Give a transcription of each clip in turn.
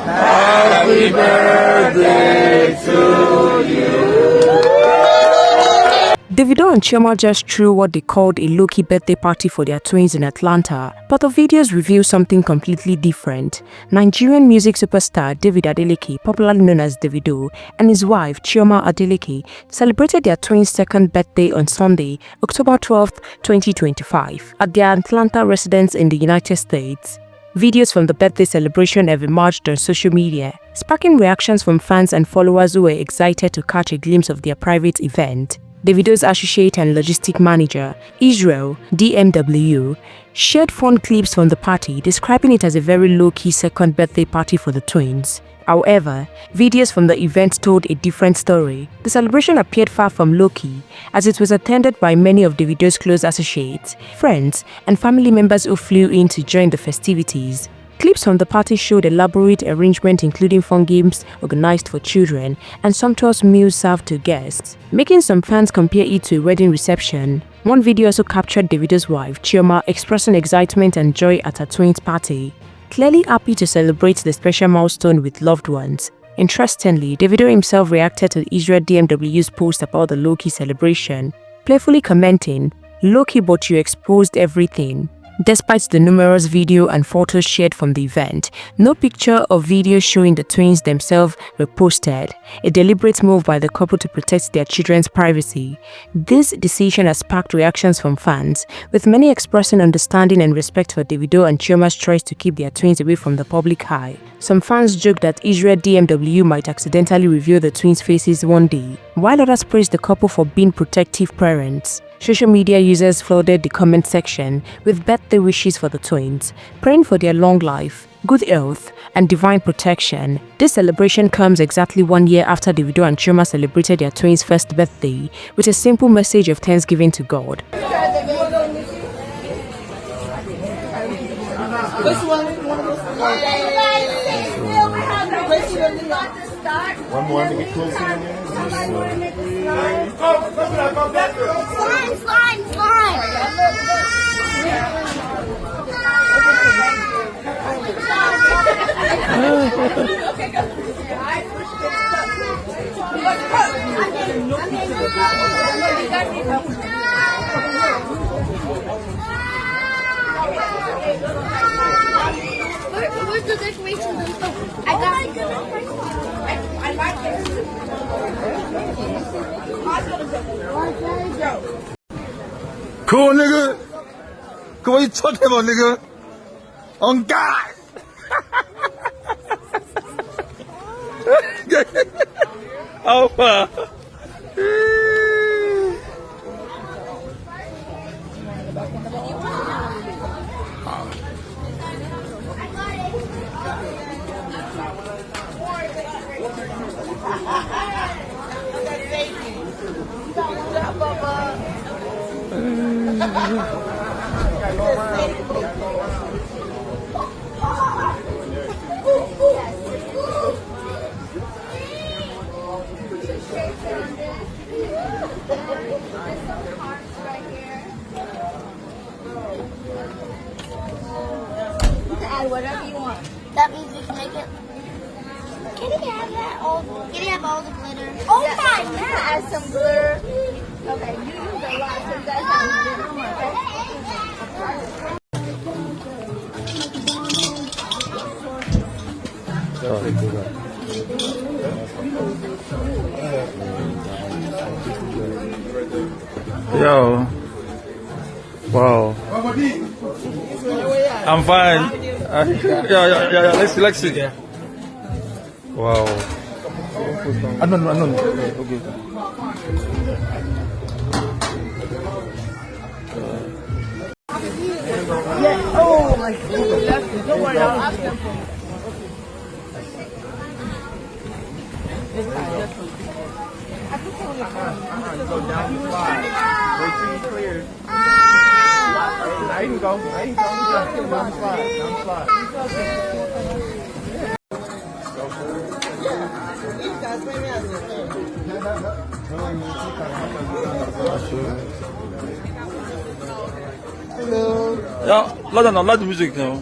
Happy birthday to you. Davido and Chioma just threw what they called a low-key birthday party for their twins in Atlanta, but the videos reveal something completely different. Nigerian music superstar David Adeleke, popularly known as Davido, and his wife Chioma Adeleke celebrated their twins' second birthday on Sunday, October 12, 2025, at their Atlanta residence in the United States. Videos from the birthday celebration have emerged on social media, sparking reactions from fans and followers who were excited to catch a glimpse of their private event. Davido's associate and logistic manager, Israel DMW, shared fun clips from the party, describing it as a very low-key second birthday party for the twins. However, videos from the event told a different story. The celebration appeared far from low-key, as it was attended by many of Davido's close associates, friends, and family members who flew in to join the festivities. Clips from the party showed elaborate arrangement including fun games organized for children and sumptuous meals served to guests, making some fans compare it to a wedding reception. One video also captured Davido's wife, Chioma, expressing excitement and joy at her twins' party, clearly happy to celebrate the special milestone with loved ones. Interestingly, Davido himself reacted to Israel DMW's post about the low-key celebration, playfully commenting, "Low-key, but you exposed everything." Despite the numerous video and photos shared from the event, no picture or video showing the twins themselves were posted, a deliberate move by the couple to protect their children's privacy. This decision has sparked reactions from fans, with many expressing understanding and respect for Davido and Chioma's choice to keep their twins away from the public eye. Some fans joked that Israel DMW might accidentally reveal the twins' faces one day, while others praised the couple for being protective parents. Social media users flooded the comment section with birthday wishes for the twins, praying for their long life, good health, and divine protection. This celebration comes exactly 1 year after Davido and Chioma celebrated their twins' first birthday with a simple message of thanksgiving to God. One more to get closer. Slime. Where's the decorations? I got it. I like it. Cool, nigga. Come on, you talking about, nigga? On God. Alpha. Add whatever you want. That means we can make it. Can you have that? Can you have all the glitter? Oh my God! Add some glitter. Okay, you use a lot, so you guys have to do more. Yo. Wow. I'm fine. Yeah. Let's see. Wow. No. Okay. Yeah. Oh my God. Don't worry, I'll ask them for you. Go down the slide. Wait till you clear. Now you can go. Down the slide. Yeah, let the music now.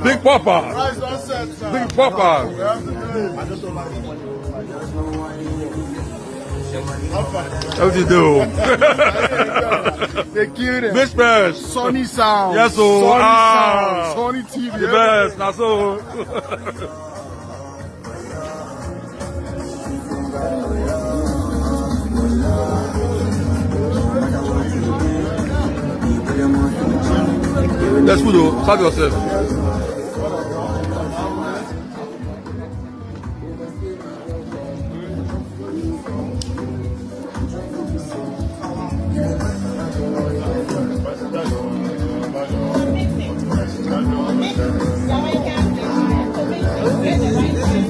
Big Papa. Big Papa. How you do? They killed him. Big Splash. Sunny Sound. Yes, so. Sunny Sound. Sunny TV. The best. Now so. That's good though. Serve yourself.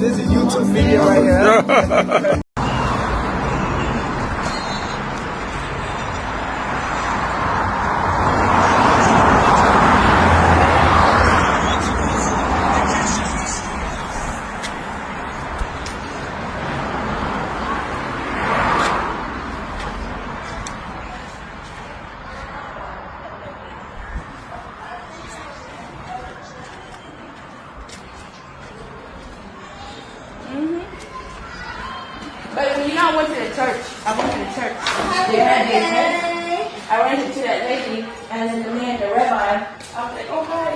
This is YouTube video right here. But when I went to the church, they had the event. I ran into that lady, and then the man, the rabbi, I was like, oh, hi.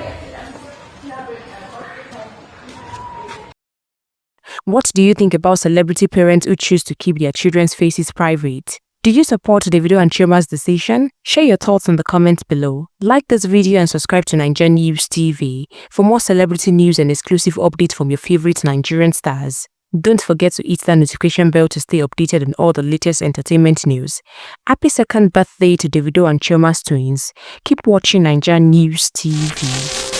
What do you think about celebrity parents who choose to keep their children's faces private? Do you support Davido and Chioma's decision? Share your thoughts in the comments below. Like this video and subscribe to Naija News TV for more celebrity news and exclusive updates from your favorite Nigerian stars. Don't forget to hit that notification bell to stay updated on all the latest entertainment news. Happy second birthday to Davido and Chioma's twins. Keep watching Naija News TV.